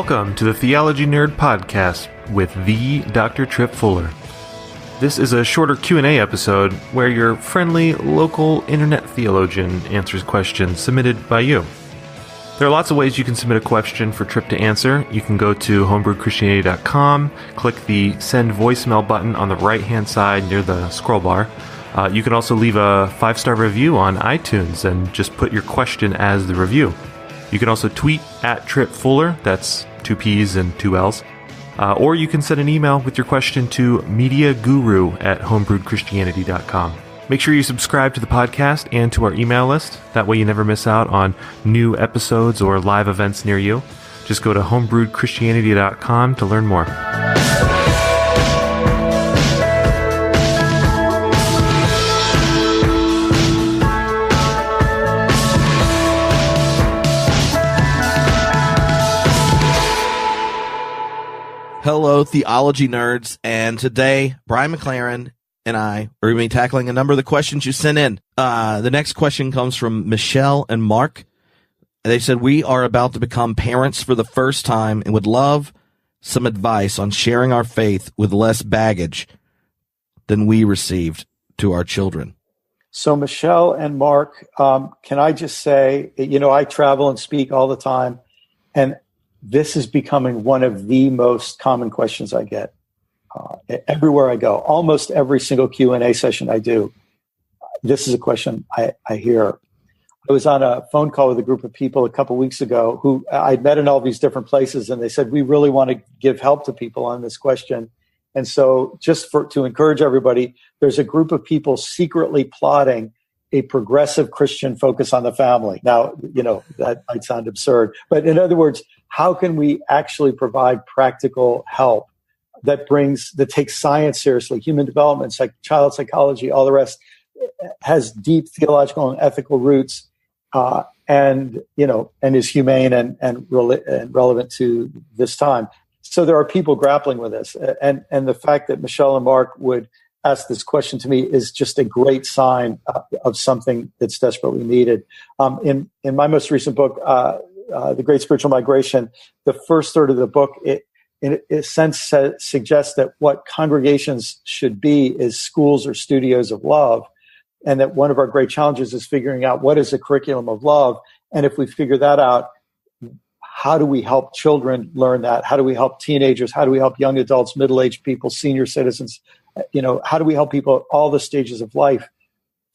Welcome to the Theology Nerd Podcast with the Dr. Tripp Fuller. This is a shorter Q&A episode where your friendly local internet theologian answers questions submitted by you. There are lots of ways you can submit a question for Tripp to answer. You can go to homebrewedchristianity.com, click the send voicemail button on the right-hand side near the scroll bar. You can also leave a 5-star review on iTunes and just put your question as the review. You can also tweet at Tripp Fuller, that's 2 P's and 2 L's. Or you can send an email with your question to mediaguru@homebrewedchristianity.com. Make sure you subscribe to the podcast and to our email list. That way you never miss out on new episodes or live events near you. Just go to homebrewedchristianity.com to learn more. Hello, theology nerds, and today Brian McLaren and I are going to be tackling a number of the questions you sent in. The next question comes from Michelle and Mark. They said, we are about to become parents for the first time and would love some advice on sharing our faith with less baggage than we received to our children. So Michelle and Mark, can I just say, I travel and speak all the time, and this is becoming one of the most common questions I get everywhere I go. Almost every single Q&A session I do, this is a question I hear. I was on a phone call with a group of people a couple weeks ago who I'd met in all these different places, and they said, we really want to give help to people on this question. And so just to encourage everybody, there's a group of people secretly plotting a progressive Christian focus on the family. Now, that might sound absurd, but in other words, how can we actually provide practical help that takes science seriously, human development, child psychology, all the rest, has deep theological and ethical roots, and is humane and relevant to this time. So there are people grappling with this, and the fact that Michelle and Mark would ask this question to me is just a great sign of something that's desperately needed. In my most recent book, The Great Spiritual Migration, the first third of the book, in a sense suggests that what congregations should be is schools or studios of love, and that one of our great challenges is figuring out what is a curriculum of love. And if we figure that out, how do we help children learn that? How do we help teenagers? How do we help young adults, middle-aged people, senior citizens? How do we help people at all the stages of life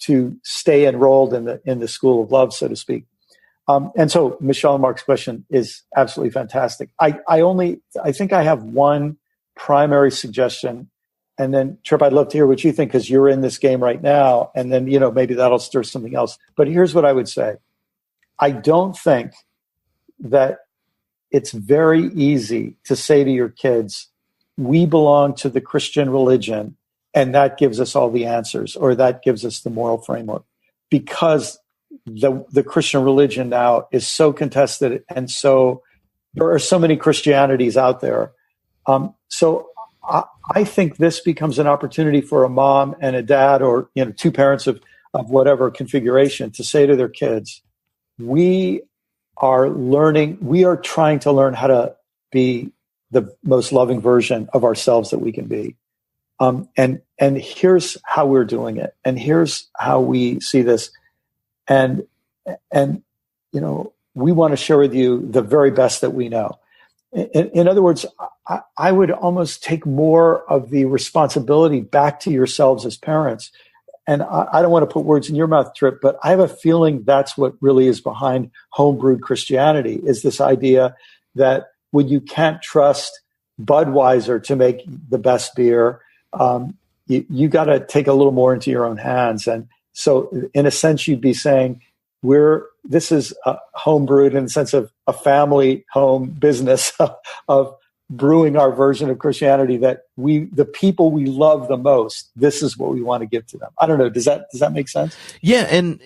to stay enrolled in the school of love, so to speak? And so Michelle and Mark's question is absolutely fantastic. I think I have one primary suggestion, and then Tripp, I'd love to hear what you think, because you're in this game right now, and then, maybe that'll stir something else. But here's what I would say. I don't think that it's very easy to say to your kids, we belong to the Christian religion, and that gives us all the answers, or that gives us the moral framework, because the Christian religion now is so contested, and so there are so many Christianities out there. So I think this becomes an opportunity for a mom and a dad, or two parents of whatever configuration, to say to their kids, we are trying to learn how to be the most loving version of ourselves that we can be. And here's how we're doing it. And here's how we see this. And we want to share with you the very best that we know. In other words, I would almost take more of the responsibility back to yourselves as parents. And I don't want to put words in your mouth, Tripp, but I have a feeling that's what really is behind homebrewed Christianity, is this idea that when you can't trust Budweiser to make the best beer, you got to take a little more into your own hands. And so in a sense, you'd be saying, this is homebrewed in the sense of a family home business of brewing our version of Christianity, that the people we love the most, this is what we want to give to them. I don't know. Does that make sense? Yeah. And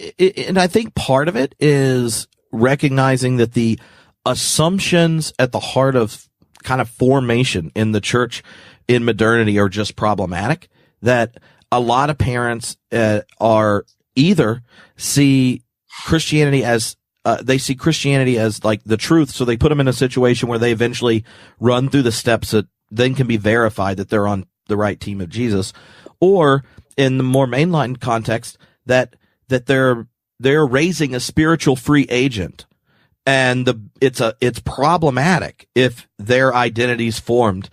I think part of it is recognizing that the assumptions at the heart of kind of formation in the church in modernity are just problematic, that a lot of parents are either see Christianity as they see Christianity as like the truth. So they put them in a situation where they eventually run through the steps that then can be verified that they're on the right team of Jesus. Or in the more mainline context, that they're raising a spiritual free agent, and it's problematic if their identity's formed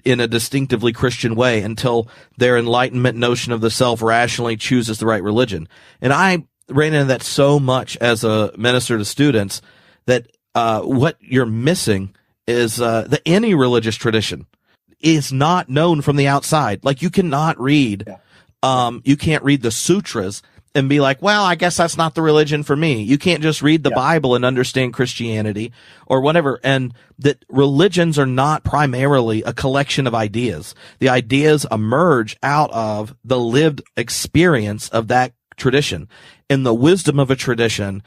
in a distinctively Christian way until their enlightenment notion of the self rationally chooses the right religion. And I ran into that so much as a minister to students that what you're missing is the any religious tradition is not known from the outside. Like you cannot read, you can't read the sutras and be like, well, I guess that's not the religion for me. You can't just read the Bible and understand Christianity or whatever. And that religions are not primarily a collection of ideas. The ideas emerge out of the lived experience of that tradition. And the wisdom of a tradition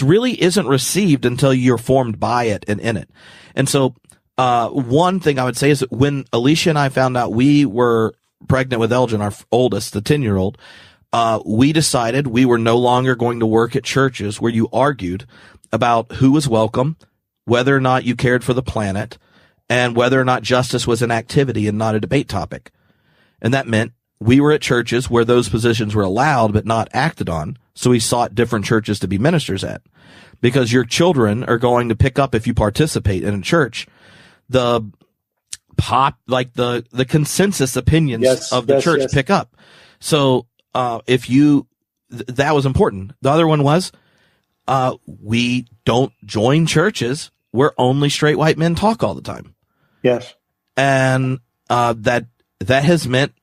really isn't received until you're formed by it and in it. And so, one thing I would say is that when Alicia and I found out we were pregnant with Elgin, our oldest, the 10-year-old, we decided we were no longer going to work at churches where you argued about who was welcome, whether or not you cared for the planet, and whether or not justice was an activity and not a debate topic. And that meant we were at churches where those positions were allowed but not acted on. So we sought different churches to be ministers at, because your children are going to pick up, if you participate in a church, the consensus opinions of the church pick up. So, that was important. The other one was, we don't join churches where only straight white men talk all the time. Yes. And, that has meant,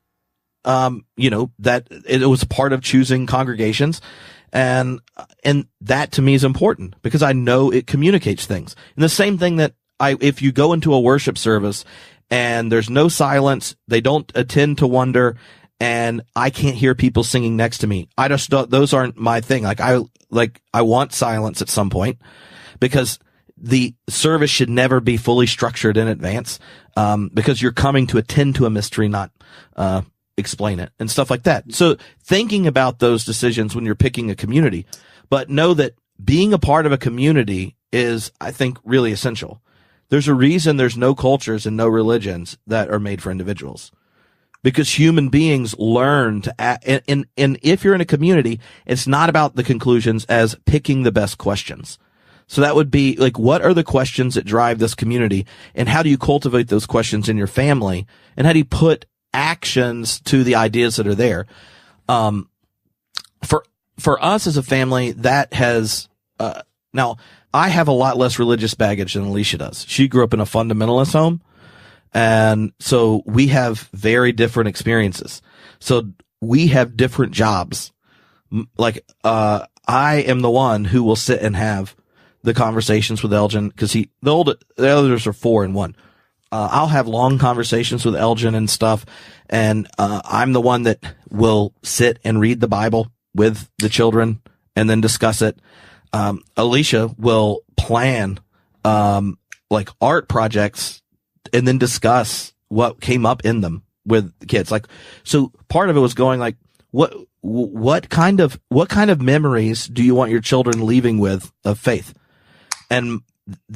that it was part of choosing congregations. And that to me is important because I know it communicates things. And the same thing that if you go into a worship service and there's no silence, they don't attend to wonder, and I can't hear people singing next to me. I just don't, those aren't my thing. I want silence at some point because the service should never be fully structured in advance, because you're coming to attend to a mystery, not, explain it and stuff like that. So thinking about those decisions when you're picking a community, but know that being a part of a community is, I think, really essential. There's a reason there's no cultures and no religions that are made for individuals, because human beings learn to act. And if you're in a community, it's not about the conclusions as picking the best questions. So that would be like, what are the questions that drive this community, and how do you cultivate those questions in your family, and how do you put actions to the ideas that are there? For us as a family, that has, now I have a lot less religious baggage than Alicia does. She grew up in a fundamentalist home. And so we have very different experiences. So we have different jobs. Like, I am the one who will sit and have the conversations with Elgin, because the others are 4 and 1. I'll have long conversations with Elgin and stuff, and I'm the one that will sit and read the Bible with the children and then discuss it. Alicia will plan like art projects and then discuss what came up in them with the kids. Like, so part of it was going like, what kind of memories do you want your children leaving with of faith? And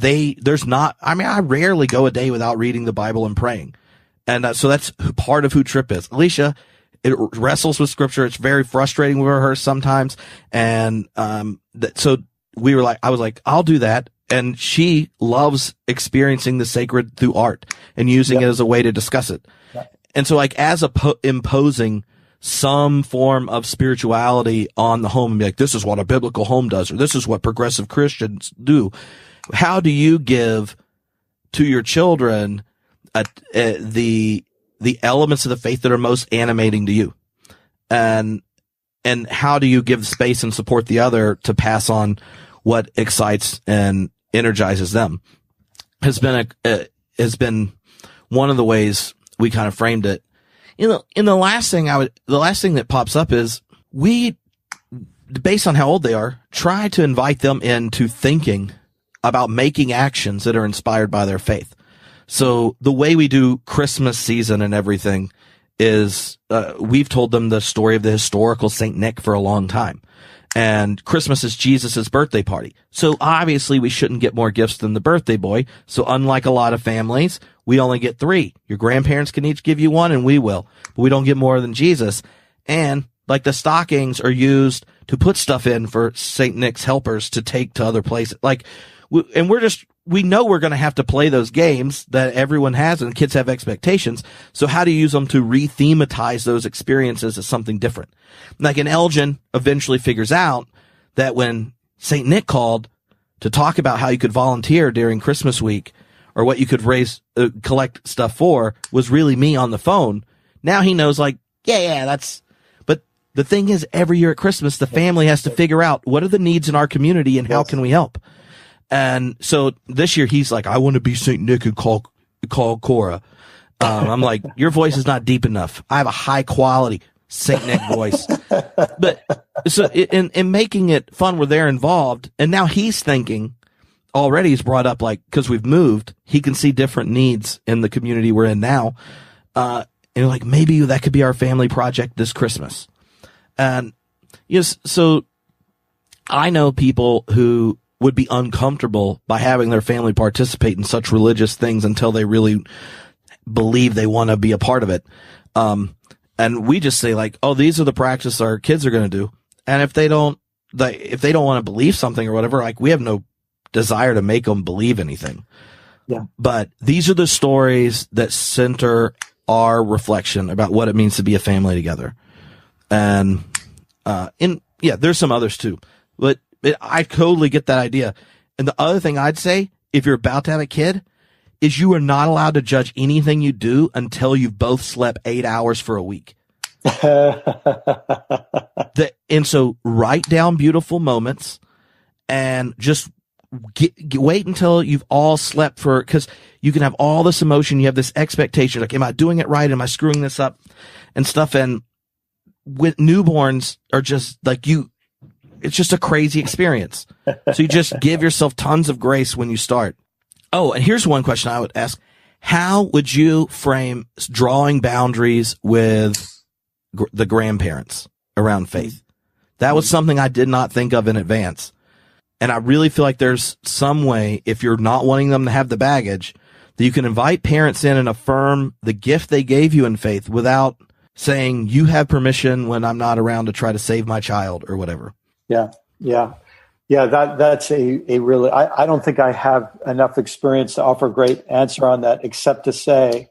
I rarely go a day without reading the Bible and praying. And so that's part of who Tripp is. Alicia, it wrestles with scripture. It's very frustrating for her sometimes. And, so I was like, I'll do that. And she loves experiencing the sacred through art and using it as a way to discuss it. Yep. And so like, as imposing some form of spirituality on the home, and be like, this is what a biblical home does, or this is what progressive Christians do. How do you give to your children the elements of the faith that are most animating to you, and how do you give space and support the other to pass on what excites and energizes them? Has been one of the ways we kind of framed it. In the last thing that pops up is, we, based on how old they are, try to invite them into thinking about making actions that are inspired by their faith. So the way we do Christmas season and everything is we've told them the story of the historical Saint Nick for a long time. And Christmas is Jesus's birthday party. So obviously we shouldn't get more gifts than the birthday boy. So unlike a lot of families, we only get 3. Your grandparents can each give you 1 and we will, but we don't get more than Jesus. And like the stockings are used to put stuff in for Saint Nick's helpers to take to other places. Like, we know we're going to have to play those games that everyone has and kids have expectations. So how do you use them to re-thematize those experiences as something different? Like an Elgin eventually figures out that when St. Nick called to talk about how you could volunteer during Christmas week or what you could collect stuff for was really me on the phone. Now he knows like, but the thing is every year at Christmas, the family has to figure out what are the needs in our community and how can we help? And so this year he's like, I want to be St. Nick and call Cora. I'm like, your voice is not deep enough. I have a high quality St. Nick voice. But so in making it fun where they're involved, and now he's thinking already he's brought up like, cause we've moved, he can see different needs in the community we're in now. And like, maybe that could be our family project this Christmas. And yes, so I know people who would be uncomfortable by having their family participate in such religious things until they really believe they want to be a part of it. And we just say like, oh, these are the practices our kids are going to do. And if they don't want to believe something or whatever, like we have no desire to make them believe anything. Yeah. But these are the stories that center our reflection about what it means to be a family together. And, there's some others too, but I totally get that idea. And the other thing I'd say, if you're about to have a kid, is you are not allowed to judge anything you do until you've both slept 8 hours for a week. And so write down beautiful moments and just wait until you've all slept because you can have all this emotion. You have this expectation, like, am I doing it right? Am I screwing this up and stuff? And with newborns are just like it's just a crazy experience. So you just give yourself tons of grace when you start. Oh, and here's one question I would ask. How would you frame drawing boundaries with the grandparents around faith? That was something I did not think of in advance. And I really feel like there's some way, if you're not wanting them to have the baggage, that you can invite parents in and affirm the gift they gave you in faith without saying you have permission when I'm not around to try to save my child or whatever. Yeah. That's a really, I don't think I have enough experience to offer a great answer on that, except to say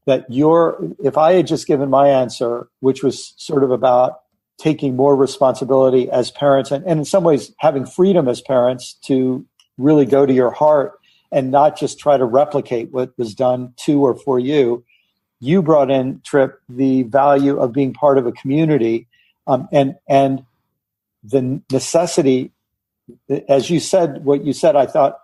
that if I had just given my answer, which was sort of about taking more responsibility as parents and in some ways having freedom as parents to really go to your heart and not just try to replicate what was done to or for you, you brought in, Tripp, the value of being part of a community, and the necessity, as you said, what you said, I thought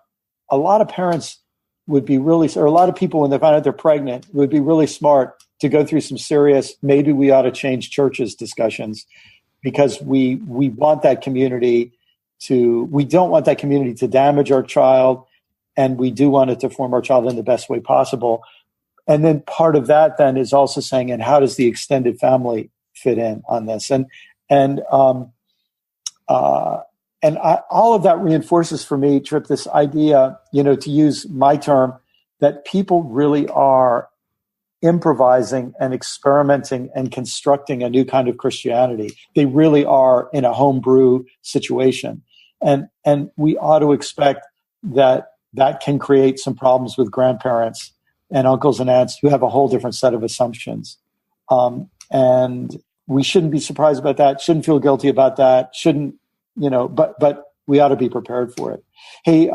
a lot of parents would be or a lot of people when they find out they're pregnant would be really smart to go through some serious, maybe we ought to change churches discussions, because we want that community we don't want that community to damage our child, and we do want it to form our child in the best way possible. And then part of that then is also saying, and how does the extended family fit in on this? All of that reinforces for me, Tripp, this idea, to use my term, that people really are improvising and experimenting and constructing a new kind of Christianity. They really are in a homebrew situation. And we ought to expect that can create some problems with grandparents and uncles and aunts who have a whole different set of assumptions. And we shouldn't be surprised about that, shouldn't feel guilty about that, but we ought to be prepared for it. Hey,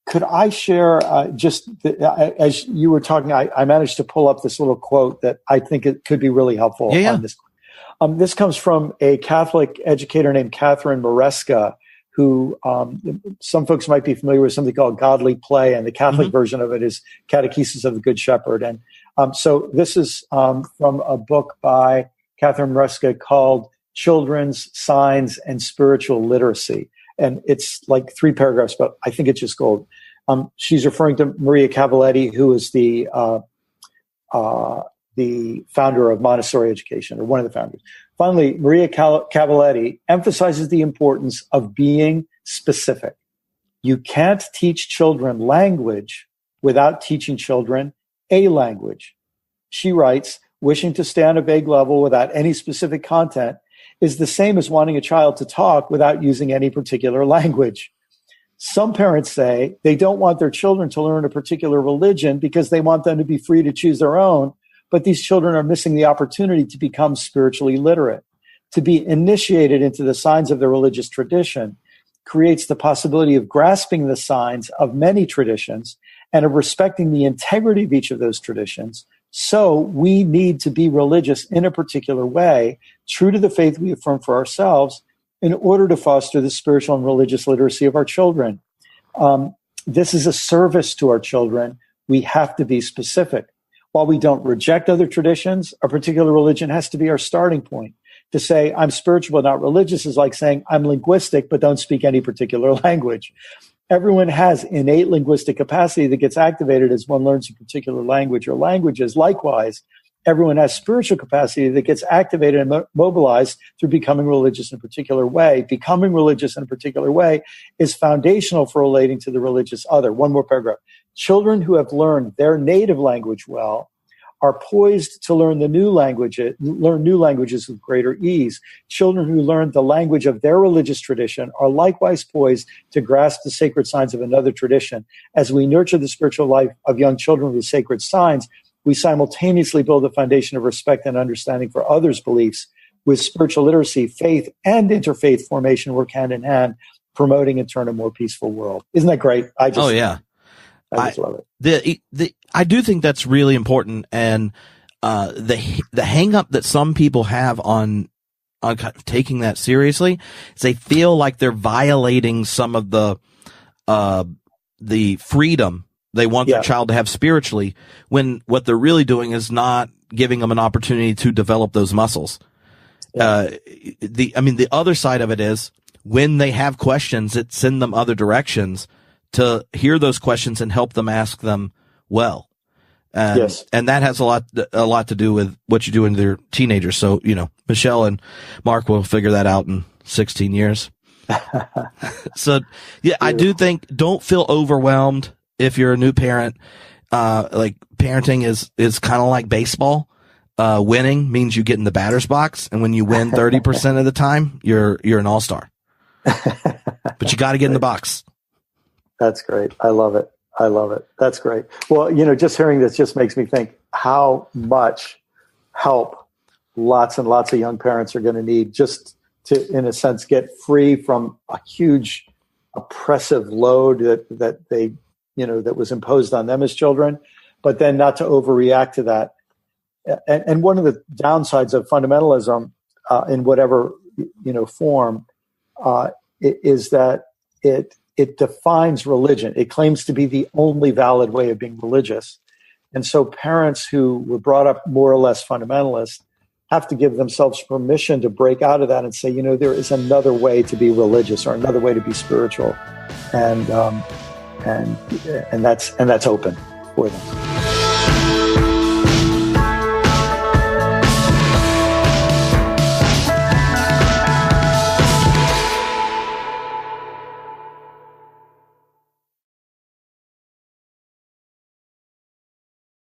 could I share as you were talking, I managed to pull up this little quote that I think it could be really helpful on this. This comes from a Catholic educator named Catherine Maresca, who some folks might be familiar with something called Godly Play, and the Catholic version of it is Catechesis of the Good Shepherd. And so this is from a book by Catherine Maresca called Children's Signs and Spiritual Literacy. And it's like 3 paragraphs, but I think it's just gold. She's referring to Maria Cavalletti, who is the the founder of Montessori education, or one of the founders. Finally, Maria Cavalletti emphasizes the importance of being specific. You can't teach children language without teaching children a language. She writes, wishing to stay on a vague level without any specific content is the same as wanting a child to talk without using any particular language. Some parents say they don't want their children to learn a particular religion because they want them to be free to choose their own, but these children are missing the opportunity to become spiritually literate. To be initiated into the signs of the religious tradition creates the possibility of grasping the signs of many traditions and of respecting the integrity of each of those traditions. So we need to be religious in a particular way, true to the faith we affirm for ourselves, in order to foster the spiritual and religious literacy of our children. This is a service to our children. We have to be specific. While we don't reject other traditions, a particular religion has to be our starting point. To say, I'm spiritual but not religious is like saying, I'm linguistic but don't speak any particular language. Everyone has innate linguistic capacity that gets activated as one learns a particular language or languages. Likewise, everyone has spiritual capacity that gets activated and mobilized through becoming religious in a particular way. Becoming religious in a particular way is foundational for relating to the religious other. One more paragraph. Children who have learned their native language well are poised to learn new languages with greater ease. Children who learn the language of their religious tradition are likewise poised to grasp the sacred signs of another tradition. As we nurture the spiritual life of young children with sacred signs, we simultaneously build a foundation of respect and understanding for others' beliefs. With spiritual literacy, faith and interfaith formation work hand in hand, promoting in turn a more peaceful world. Isn't that great? I just love it. I do think that's really important, and the hang up that some people have on taking that seriously is they feel like they're violating some of the freedom they want their child to have spiritually, when what they're really doing is not giving them an opportunity to develop those muscles. The other side of it is when they have questions, it sends them other directions to hear those questions and help them ask them well. And that has a lot to do with what you do in their teenagers. So, Michelle and Mark will figure that out in 16 years. So I do think don't feel overwhelmed if you're a new parent. Like parenting is kind of like baseball. Winning means you get in the batter's box. And when you win 30% of the time, you're an all-star, but you got to get in the box. That's great. I love it. That's great. Well, just hearing this just makes me think how much help lots and lots of young parents are going to need just to, in a sense, get free from a huge oppressive load that they, that was imposed on them as children, but then not to overreact to that. And one of the downsides of fundamentalism in whatever, form is that it defines religion. It claims to be the only valid way of being religious. And so parents who were brought up more or less fundamentalist have to give themselves permission to break out of that and say, there is another way to be religious or another way to be spiritual. And that's open for them.